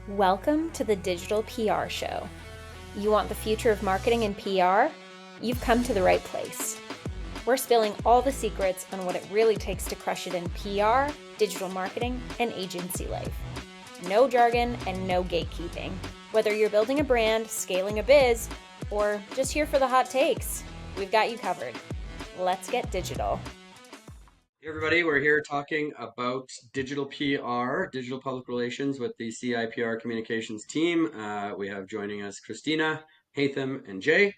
Welcome to the Digital PR Show. You want the future of marketing and PR? You've come to the right place. We're spilling all the secrets on what it really takes to crush it in PR, digital marketing, and agency life. No jargon and no gatekeeping. Whether you're building a brand, scaling a biz, or just here for the hot takes, we've got you covered. Let's get digital. Hey everybody, we're here talking about digital PR, digital public relations with the CIPR Communications team. We have joining us Christina, Hatham, and Jay.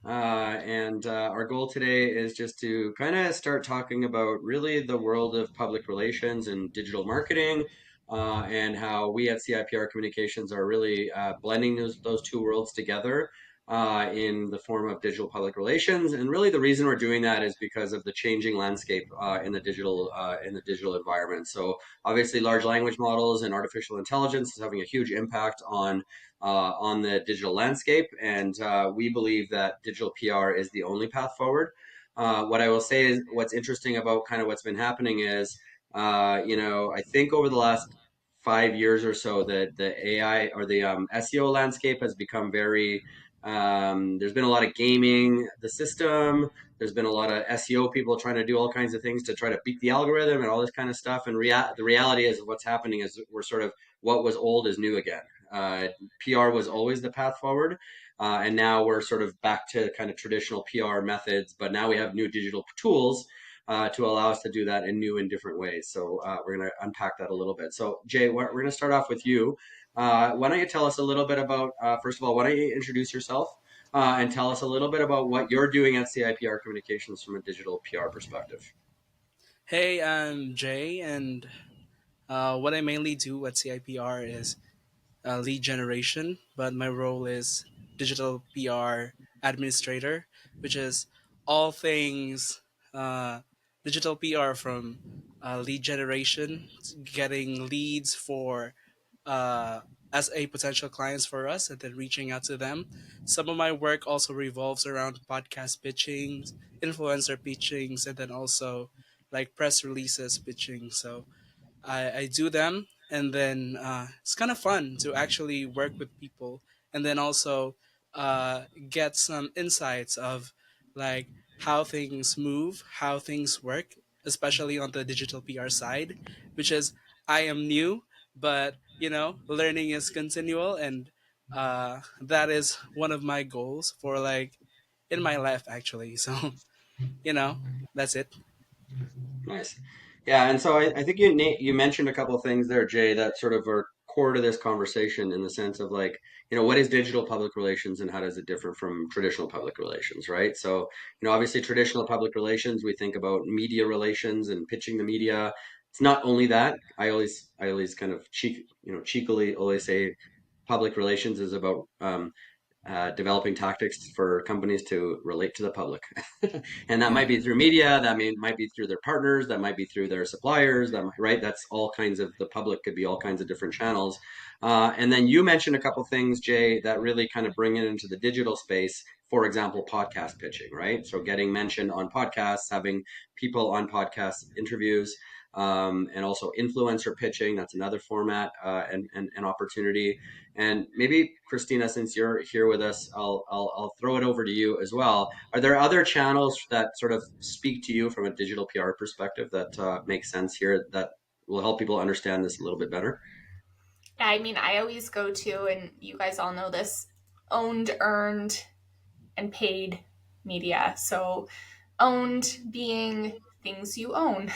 And our goal today is just to kind of start talking about really the world of public relations and digital marketing, and how we at CIPR Communications are really blending those two worlds together in the form of digital public relations. And really, the reason we're doing that is because of the changing landscape in the digital environment. So obviously, large language models and artificial intelligence is having a huge impact on the digital landscape, and we believe that digital PR is the only path forward. What I will say is what's interesting about kind of what's been happening is, I think over the last 5 years or so, that the AI or the SEO landscape has become very. There's been a lot of gaming the system. There's been a lot of SEO people trying to do all kinds of things to try to beat the algorithm and all this kind of stuff. And the reality is, what's happening is we're sort of what was old is new again. PR was always the path forward. And now we're sort of back to kind of traditional PR methods, but now we have new digital tools to allow us to do that in new and different ways. So we're going to unpack that a little bit. So, Jay, we're going to start off with you. Why don't you tell us a little bit about, first of all, why don't you introduce yourself and tell us a little bit about what you're doing at CIPR Communications from a digital PR perspective? Hey, I'm Jay, and what I mainly do at CIPR is lead generation, but my role is digital PR administrator, which is all things digital PR from lead generation, getting leads for uh, as a potential clients for us, and then reaching out to them. Some of my work also revolves around podcast pitchings, influencer pitchings, and then also like press releases pitching. So I do them, and then it's kind of fun to actually work with people, and then also get some insights of like how things move, how things work, especially on the digital PR side, which is I am new, but learning is continual, and that is one of my goals for like in my life actually. So you know, that's it. Nice. Yeah, and so I think you mentioned a couple of things there, Jay, that sort of are core to this conversation in the sense of like, what is digital public relations and how does it differ from traditional public relations, right? So, obviously traditional public relations, we think about media relations and pitching the media. It's not only that. I always kind of cheekily always say public relations is about developing tactics for companies to relate to the public. And that might be through media, might be through their partners, that might be through their suppliers, right? That's all kinds of the public could be all kinds of different channels. And then you mentioned a couple things, Jay, that really kind of bring it into the digital space. For example, podcast pitching, right? So getting mentioned on podcasts, having people on podcast interviews, and also influencer pitching. That's another format and opportunity. And maybe Christina, since you're here with us, I'll throw it over to you as well. Are there other channels that sort of speak to you from a digital PR perspective that make sense here that will help people understand this a little bit better? Yeah, I mean, I always go to, and you guys all know this, owned, earned, and paid media. So, owned being things you own,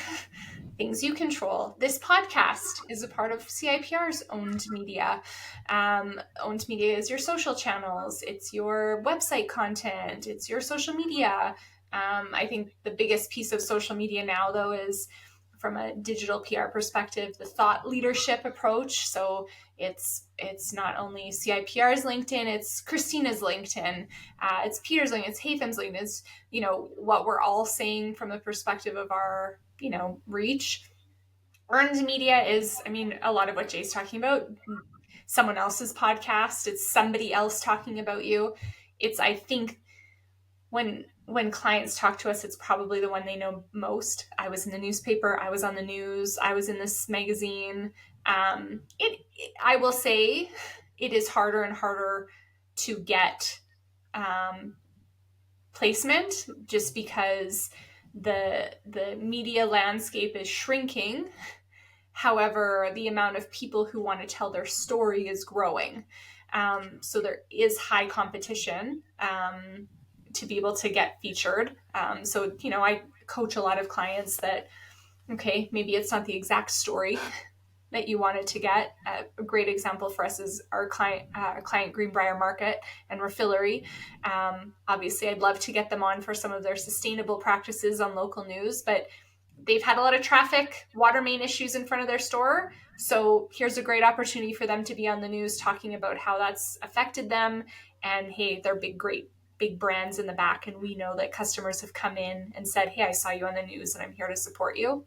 things you control. This podcast is a part of CIPR's owned media. Owned media is your social channels, it's your website content, it's your social media. I think the biggest piece of social media now, though, is from a digital PR perspective, the thought leadership approach. So it's not only CIPR's LinkedIn, it's Christina's LinkedIn, it's Peter's LinkedIn, it's Hatham's LinkedIn, it's what we're all saying from the perspective of our reach. Earned media is, I mean, a lot of what Jay's talking about. Someone else's podcast, it's somebody else talking about you. It's, I think, when when clients talk to us, it's probably the one they know most. I was in the newspaper, I was on the news, I was in this magazine. I will say it is harder and harder to get placement, just because the media landscape is shrinking. However, the amount of people who want to tell their story is growing. So there is high competition to be able to get featured. So, I coach a lot of clients that, okay, maybe it's not the exact story that you wanted to get. A great example for us is our client Greenbrier Market and Refillery. Obviously, I'd love to get them on for some of their sustainable practices on local news, but they've had a lot of traffic, water main issues in front of their store. So here's a great opportunity for them to be on the news talking about how that's affected them. And hey, they're great big brands in the back. And we know that customers have come in and said, hey, I saw you on the news and I'm here to support you.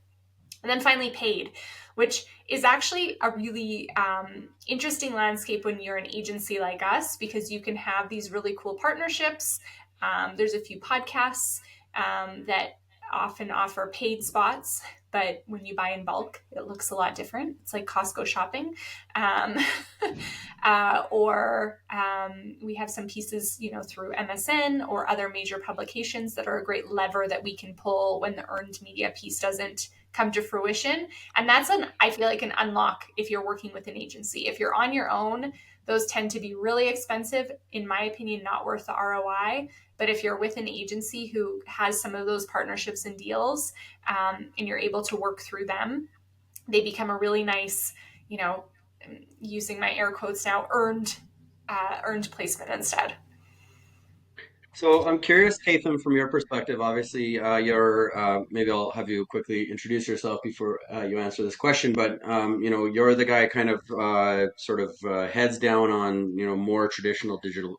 And then finally, paid, which is actually a really interesting landscape when you're an agency like us, because you can have these really cool partnerships. There's a few podcasts that often offer paid spots, but when you buy in bulk, it looks a lot different. It's like Costco shopping. Or we have some pieces, through MSN or other major publications that are a great lever that we can pull when the earned media piece doesn't come to fruition. And that's I feel like an unlock if you're working with an agency. If you're on your own, those tend to be really expensive, in my opinion, not worth the ROI. But if you're with an agency who has some of those partnerships and deals, and you're able to work through them, they become a really nice, using my air quotes now, earned placement instead. So I'm curious, Katham, from your perspective. Obviously, maybe I'll have you quickly introduce yourself before you answer this question. But you're the guy kind of sort of heads down on more traditional digital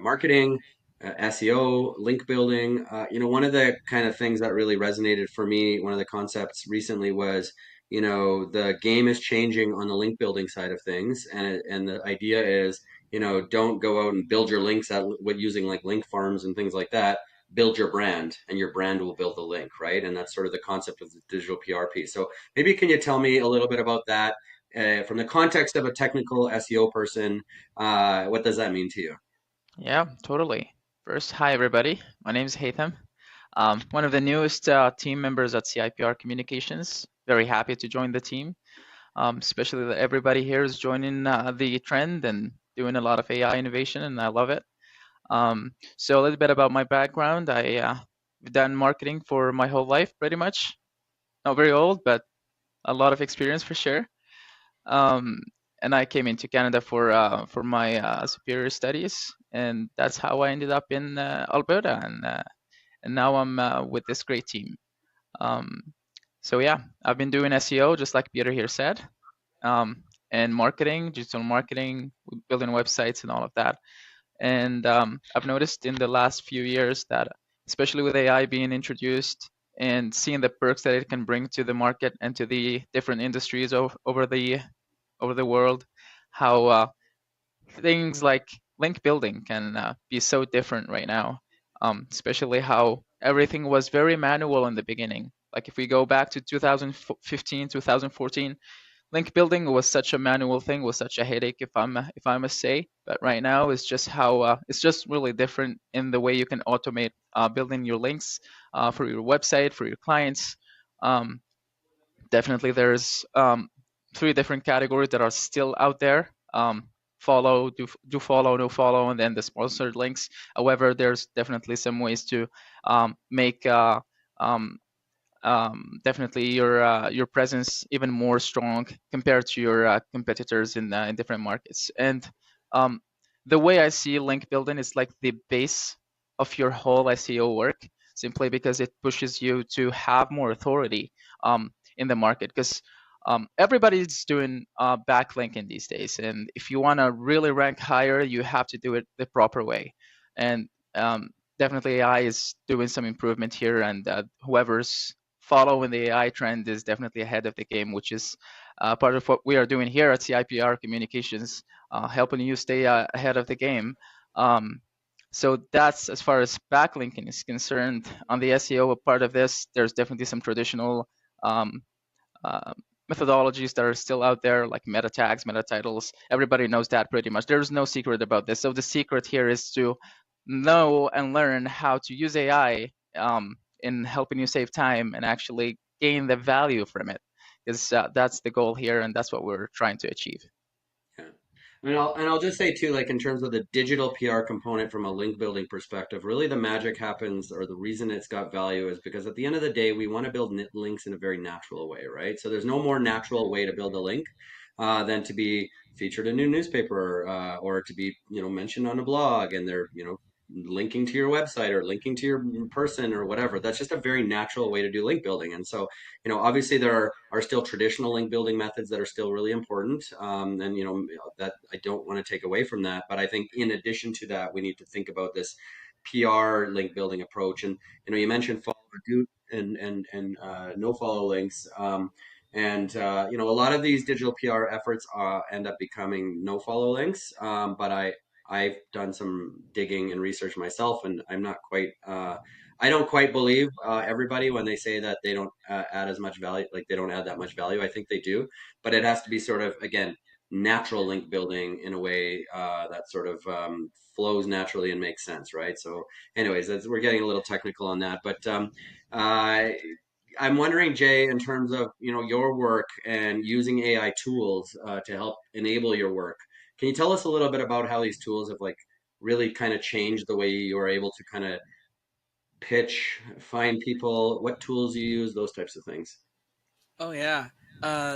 marketing, SEO, link building. One of the kind of things that really resonated for me, one of the concepts recently was, the game is changing on the link building side of things, and the idea is, don't go out and build your links using like link farms and things like that. Build your brand, and your brand will build the link, right? And that's sort of the concept of the digital PR piece. So maybe can you tell me a little bit about that from the context of a technical SEO person? What does that mean to you? Yeah, totally. First, hi everybody. My name is Haytham. One of the newest team members at CIPR Communications. Very happy to join the team, especially that everybody here is joining the trend and doing a lot of AI innovation, and I love it. So a little bit about my background. I've done marketing for my whole life, pretty much. Not very old, but a lot of experience for sure. Um, and I came into Canada for my superior studies, and that's how I ended up in Alberta, and now I'm with this great team. Um, so yeah, I've been doing SEO just like Peter here said, and marketing, digital marketing, building websites, and all of that. And I've noticed in the last few years that, especially with AI being introduced and seeing the perks that it can bring to the market and to the different industries over the world, how things like link building can be so different right now, especially how everything was very manual in the beginning. Like if we go back to 2015, 2014, link building was such a manual thing, was such a headache, if I must say. But right now, it's just how it's just really different in the way you can automate building your links for your website, for your clients. Um, Definitely there's three different categories that are still out there. Follow, do follow, no follow, and then the sponsored links. However, there's definitely some ways to make um, definitely your presence even more strong compared to your competitors in different markets. And um, the way I see link building is like the base of your whole SEO work, simply because it pushes you to have more authority in the market. Because everybody's doing backlinking these days, and if you want to really rank higher, you have to do it the proper way. And definitely AI is doing some improvement here, and whoever's following the AI trend is definitely ahead of the game, which is part of what we are doing here at CIPR Communications, helping you stay ahead of the game. Um, So that's as far as backlinking is concerned. On the SEO part of this, there's definitely some traditional um, uh, methodologies that are still out there, like meta tags, meta titles. Everybody knows that pretty much. There's no secret about this. So the secret here is to know and learn how to use AI in helping you save time and actually gain the value from it. Because that's the goal here, and that's what we're trying to achieve. Yeah. And I'll just say too, like in terms of the digital PR component from a link building perspective, really the magic happens, or the reason it's got value is because at the end of the day, we want to build links in a very natural way, right? So there's no more natural way to build a link than to be featured in a newspaper or to be, mentioned on a blog, and they're, linking to your website or linking to your person or whatever. That's just a very natural way to do link building. And so obviously there are still traditional link building methods that are still really important. And, that I don't want to take away from that. But I think in addition to that, we need to think about this PR link building approach. And, you mentioned follow do and no follow links. A lot of these digital PR efforts end up becoming no follow links. But I've done some digging and research myself, and I'm not quite I don't quite believe everybody when they say that they don't add as much value, like they don't add that much value. I think they do, but it has to be sort of, again, natural link building in a way that sort of flows naturally and makes sense, right? So, anyways, we're getting a little technical on that, but uh, I'm wondering, Jay, in terms of your work and using AI tools to help enable your work, can you tell us a little bit about how these tools have like really kind of changed the way you're able to kind of pitch, find people, what tools you use, those types of things. Oh yeah.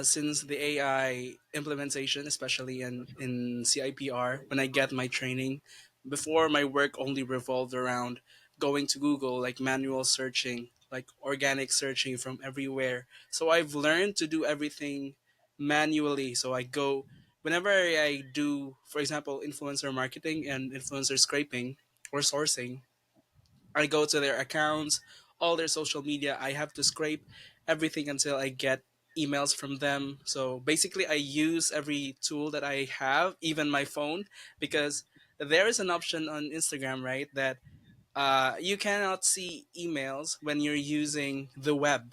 Since the AI implementation, especially in CIPR, when I get my training, before my work only revolved around going to Google, like manual searching, like organic searching from everywhere. So I've learned to do everything manually. So I go whenever I do, for example, influencer marketing and influencer scraping or sourcing. I go to their accounts, all their social media. I have to scrape everything until I get emails from them. So basically, I use every tool that I have, even my phone, because there is an option on Instagram, right, that you cannot see emails when you're using the web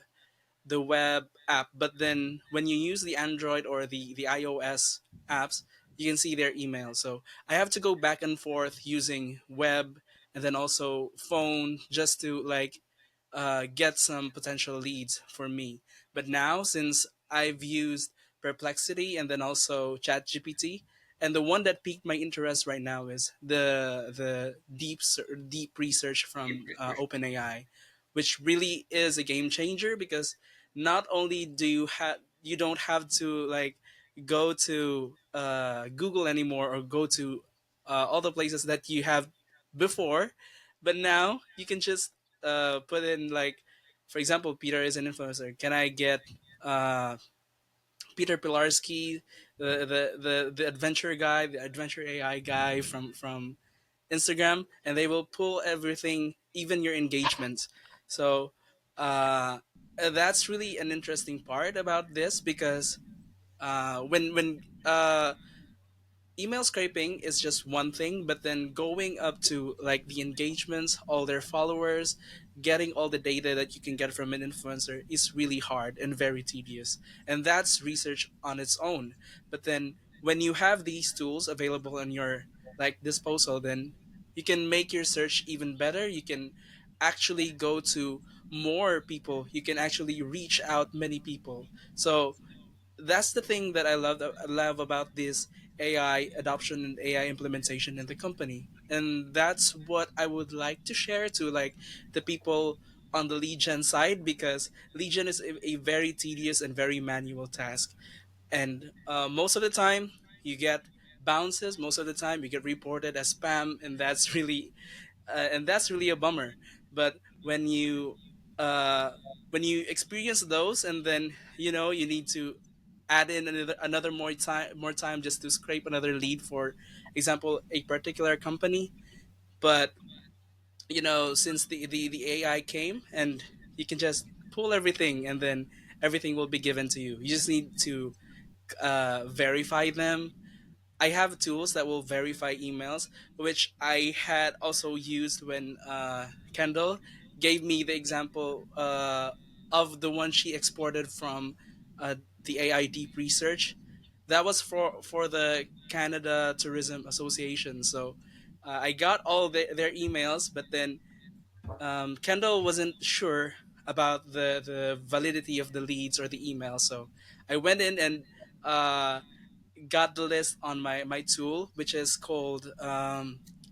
app. But then when you use the Android or the iOS apps, you can see their email. So I have to go back and forth using web and then also phone just to like get some potential leads for me. But now, since I've used Perplexity and then also ChatGPT, and the one that piqued my interest right now is the deep research from OpenAI, which really is a game changer because not only do you don't have to like go to Google anymore or go to all the places that you have before, but now you can just put in like, for example, Peter is an influencer. Can I get uh, Peter Pilarski, the adventure guy, the adventure AI guy from Instagram, and they will pull everything, even your engagements. So uh, that's really an interesting part about this because when email scraping is just one thing, but then going up to like the engagements, all their followers, getting all the data that you can get from an influencer is really hard and very tedious. And that's research on its own. But then when you have these tools available on your like disposal, then you can make your search even better. You can actually go to more people. You can actually reach out many people. So that's the thing that I love about this AI adoption and AI implementation in the company. And that's what I would like to share to like the people on the lead gen side because lead gen is a very tedious and very manual task. And most of the time you get bounces. Most of the time you get reported as spam, and that's really a bummer. But uh, when you experience those, and then you need to add in another more time just to scrape another lead, for example, a particular company. But since the AI came and you can just pull everything, and then everything will be given to you. You just need to verify them, I have tools that will verify emails, which I had also used when Kendall gave me the example of the one she exported from the AI Deep Research. That was for the Canada Tourism Association. So I got all their emails, but then Kendall wasn't sure about the validity of the leads or the email. So I went in and uh, got the list on my tool, which is called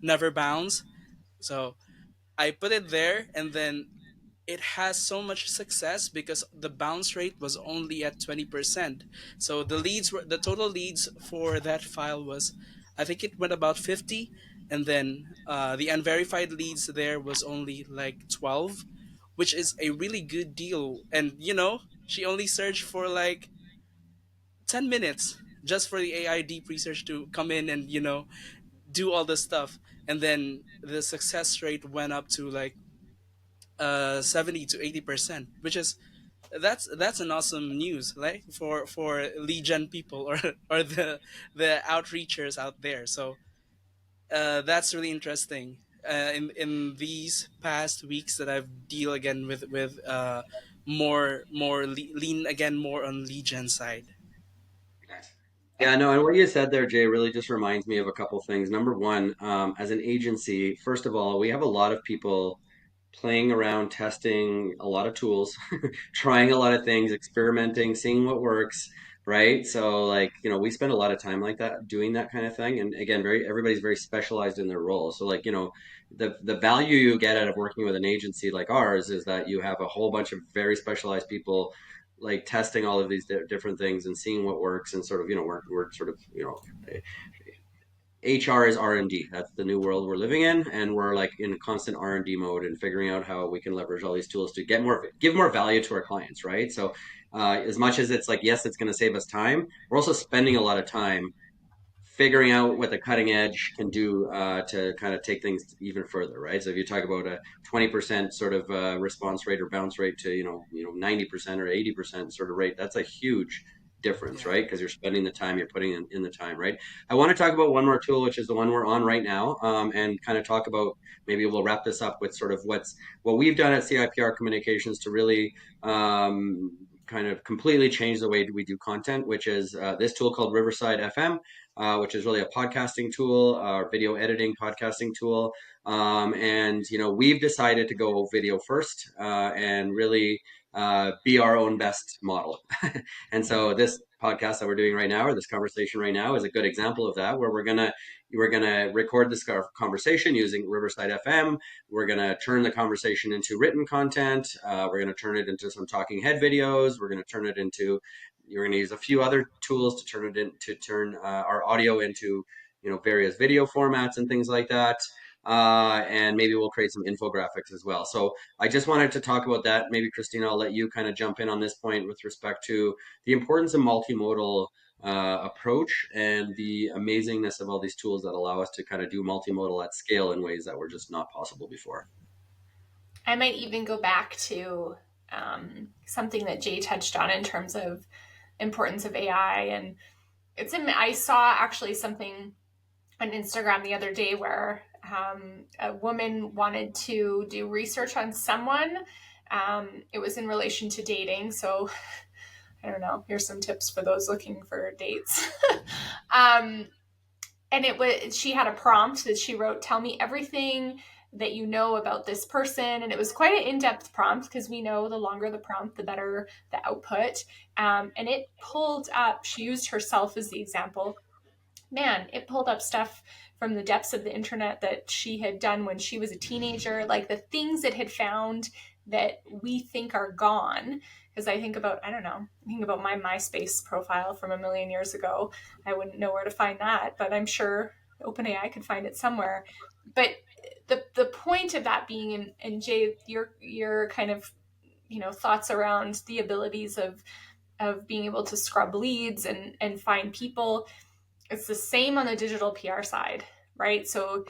Never Bounds. So I put it there, and then it has so much success because the bounce rate was only at 20%. So the total leads for that file was, I think it went about 50, and then the unverified leads there was only like 12, which is a really good deal. And she only searched for like 10 minutes just for the AI deep research to come in and do all this stuff, and then the success rate went up to like 70 to 80%, which is that's an awesome news, like for lead gen people or or the outreachers out there. So that's really interesting. In these past weeks that I've deal again with more lean again more on lead gen side. Yeah, no, and what you said there, Jay, really just reminds me of a couple things. Number one, as an agency, first of all, we have a lot of people playing around, testing a lot of tools, trying a lot of things, experimenting, seeing what works, right? So like, we spend a lot of time like that, doing that kind of thing. And again, everybody's very specialized in their role. So like, the value you get out of working with an agency like ours is that you have a whole bunch of very specialized people like testing all of these different things and seeing what works and sort of, we're sort of, HR is R&D. That's the new world we're living in, and we're like in constant R&D mode and figuring out how we can leverage all these tools to give more value to our clients, right? So, as much as it's like, yes, it's going to save us time, we're also spending a lot of time figuring out what the cutting edge can do to kind of take things even further, right? So if you talk about a 20% sort of response rate or bounce rate to 90% or 80% sort of rate, that's a huge difference, Yeah. right? Because you're spending the time, you're putting in the time, right? I want to talk about one more tool, which is the one we're on right now, and kind of talk about, maybe we'll wrap this up with sort of what we've done at CIPR Communications to really kind of completely change the way we do content, which is this tool called Riverside FM, which is really a podcasting tool, video editing podcasting tool. And we've decided to go video first and really be our own best model. And so this podcast that we're doing right now, or this conversation right now, is a good example of that, where we're gonna record this conversation using Riverside FM. We're gonna turn the conversation into written content. We're gonna turn it into some talking head videos. We're gonna turn it into You're going to use a few other tools to turn our audio into various video formats and things like that. And maybe we'll create some infographics as well. So I just wanted to talk about that. Maybe Christina, I'll let you kind of jump in on this point with respect to the importance of multimodal approach and the amazingness of all these tools that allow us to kind of do multimodal at scale in ways that were just not possible before. I might even go back to something that Jay touched on in terms of importance of AI. And I saw actually something on Instagram the other day where a woman wanted to do research on someone. It was in relation to dating. So I don't know. Here's some tips for those looking for dates. And she had a prompt that she wrote, "Tell me everything that you know about this person." And it was quite an in-depth prompt, because we know the longer the prompt, the better the output. And it pulled up, she used herself as the example. Man, it pulled up stuff from the depths of the internet that she had done when she was a teenager, like the things it had found that we think are gone. Because I think about, I don't know, I think about my MySpace profile from a million years ago. I wouldn't know where to find that, but I'm sure OpenAI could find it somewhere. But the point of that being, and Jay, your kind of thoughts around the abilities of being able to scrub leads and find people, it's the same on the digital PR side, right? So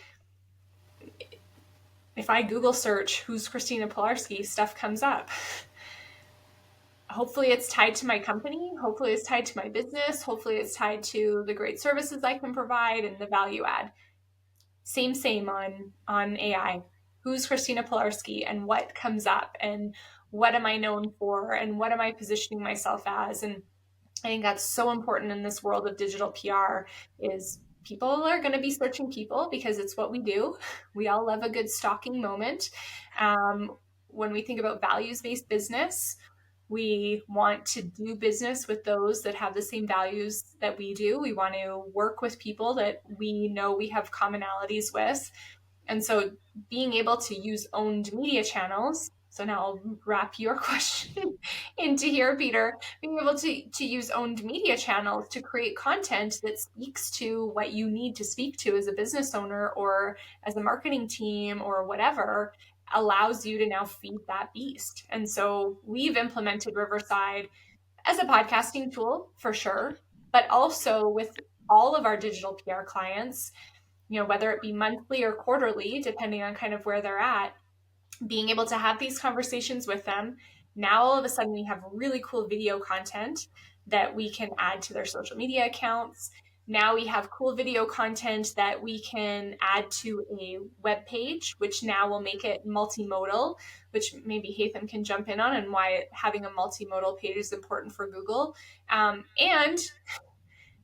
if I Google search who's Christina Pilarski, stuff comes up. hopefully it's tied to my company. Hopefully it's tied to my business. Hopefully it's tied to the great services I can provide and the value add. Same on AI. Who's Christina Pilarski and what comes up and what am I known for and what am I positioning myself as? And I think that's so important in this world of digital PR is people are going to be searching people because it's what we do. We all love a good stalking moment. When we think about values-based business, we want to do business with those that have the same values that we do. We want to work with people that we know we have commonalities with. And so being able to use owned media channels, so now I'll wrap your question into here, Peter, being able to use owned media channels to create content that speaks to what you need to speak to as a business owner or as a marketing team or whatever allows you to now feed that beast. And so we've implemented Riverside as a podcasting tool for sure, but also with all of our digital PR clients, whether it be monthly or quarterly, depending on kind of where they're at, being able to have these conversations with them. Now, all of a sudden, we have really cool video content that we can add to their social media accounts. Now we have cool video content that we can add to a web page, which now will make it multimodal, which maybe Hatham can jump in on and why having a multimodal page is important for Google. And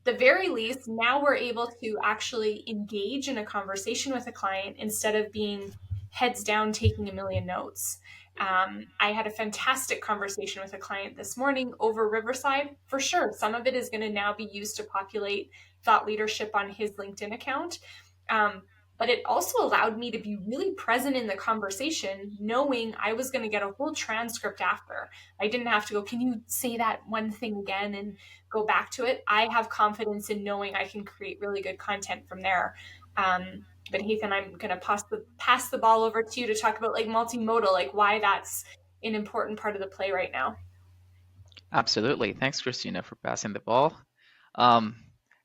the very least, now we're able to actually engage in a conversation with a client instead of being heads down taking a million notes. I had a fantastic conversation with a client this morning over Riverside. For sure, some of it is going to now be used to populate thought leadership on his LinkedIn account. But it also allowed me to be really present in the conversation, knowing I was going to get a whole transcript after. I didn't have to go, can you say that one thing again and go back to it? I have confidence in knowing I can create really good content from there. But Ethan, I'm going to pass the ball over to you to talk about like multimodal, like why that's an important part of the play right now. Absolutely. Thanks, Christina, for passing the ball. Um,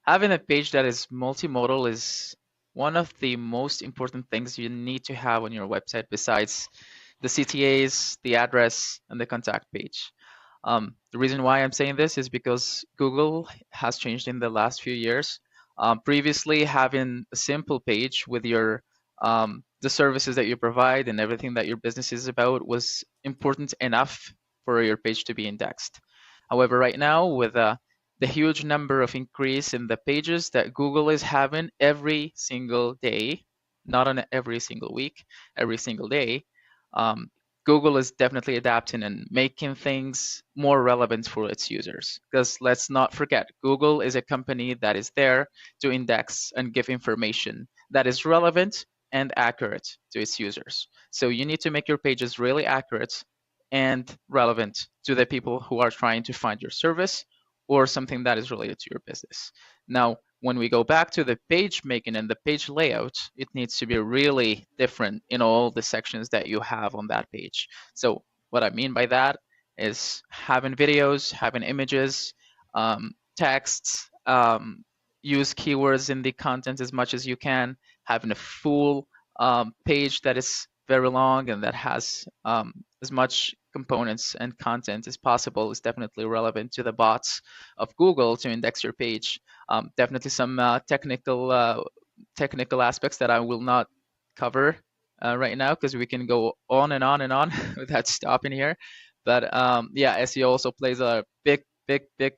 Having a page that is multimodal is one of the most important things you need to have on your website besides the CTAs, the address, and the contact page. The reason why I'm saying this is because Google has changed in the last few years. Previously, having a simple page with your the services that you provide and everything that your business is about was important enough for your page to be indexed. However, right now, with the huge number of increase in the pages that Google is having every single day, not on every single week, every single day, um, Google is definitely adapting and making things more relevant for its users. Because let's not forget, Google is a company that is there to index and give information that is relevant and accurate to its users. So you need to make your pages really accurate and relevant to the people who are trying to find your service or something that is related to your business. Now, when we go back to the page making and the page layout, it needs to be really different in all the sections that you have on that page. So what I mean by that is having videos, having images, texts, use keywords in the content as much as you can, having a full page that is very long and that has as much components and content as possible is definitely relevant to the bots of Google to index your page. Definitely some technical aspects that I will not cover right now because we can go on and on and on without stopping here. But yeah, SEO also plays a big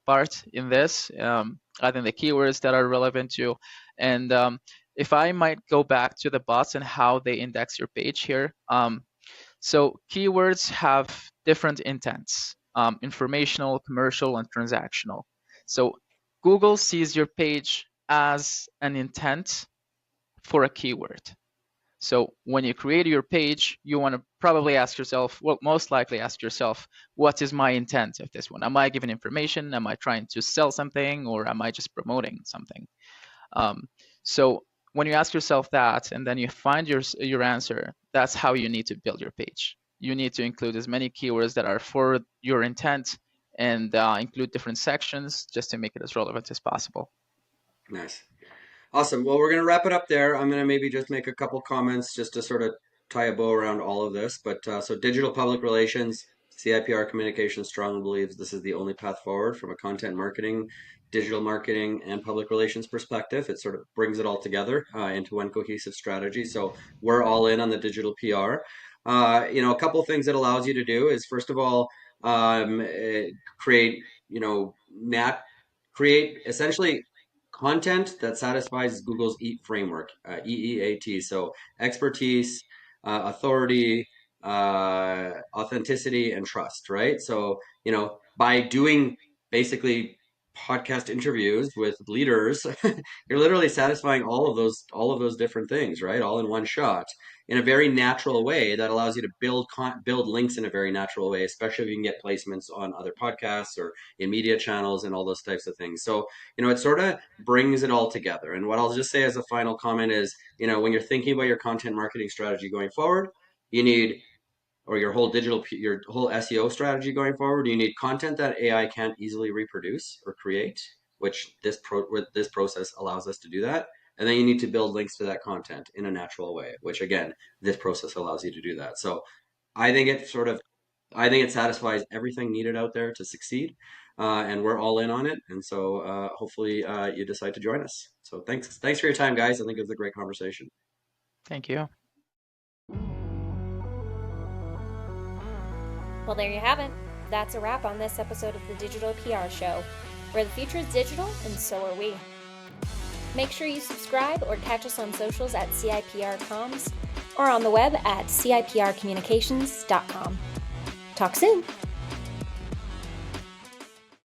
part in this. I think the keywords that are relevant to, and if I might go back to the bots and how they index your page here. So keywords have different intents, informational, commercial, and transactional. So Google sees your page as an intent for a keyword. So when you create your page, you want to probably ask yourself, well, most likely ask yourself, what is my intent of this one? Am I giving information? Am I trying to sell something? Or am I just promoting something? So when you ask yourself that and then you find your answer, that's how you need to build your page. You need to include as many keywords that are for your intent and include different sections just to make it as relevant as possible. Nice. Awesome. Well, we're going to wrap it up there. I'm going to maybe just make a couple comments just to sort of tie a bow around all of this. But so digital public relations, CIPR Communications strongly believes this is the only path forward from a content marketing, digital marketing, and public relations perspective. It sort of brings it all together into one cohesive strategy. So we're all in on the digital PR. A couple of things it allows you to do is, first of all, create, create essentially content that satisfies Google's EAT framework, EEAT. So expertise, authority, authenticity, and trust, right? So, by doing basically podcast interviews with leaders, you're literally satisfying all of those different things, right? All in one shot in a very natural way that allows you to build links in a very natural way, especially if you can get placements on other podcasts or in media channels and all those types of things. So, it sort of brings it all together. And what I'll just say as a final comment is, when you're thinking about your content marketing strategy going forward, you need or your whole SEO strategy going forward, you need content that AI can't easily reproduce or create, which this process allows us to do that. And then you need to build links to that content in a natural way, which again, this process allows you to do that. So I think it satisfies everything needed out there to succeed, and we're all in on it. And so hopefully you decide to join us. So thanks for your time, guys. I think it was a great conversation. Thank you. Well, there you have it. That's a wrap on this episode of the Digital PR Show, where the future is digital and so are we. Make sure you subscribe or catch us on socials at CIPR Comms or on the web at CIPRcommunications.com. Talk soon!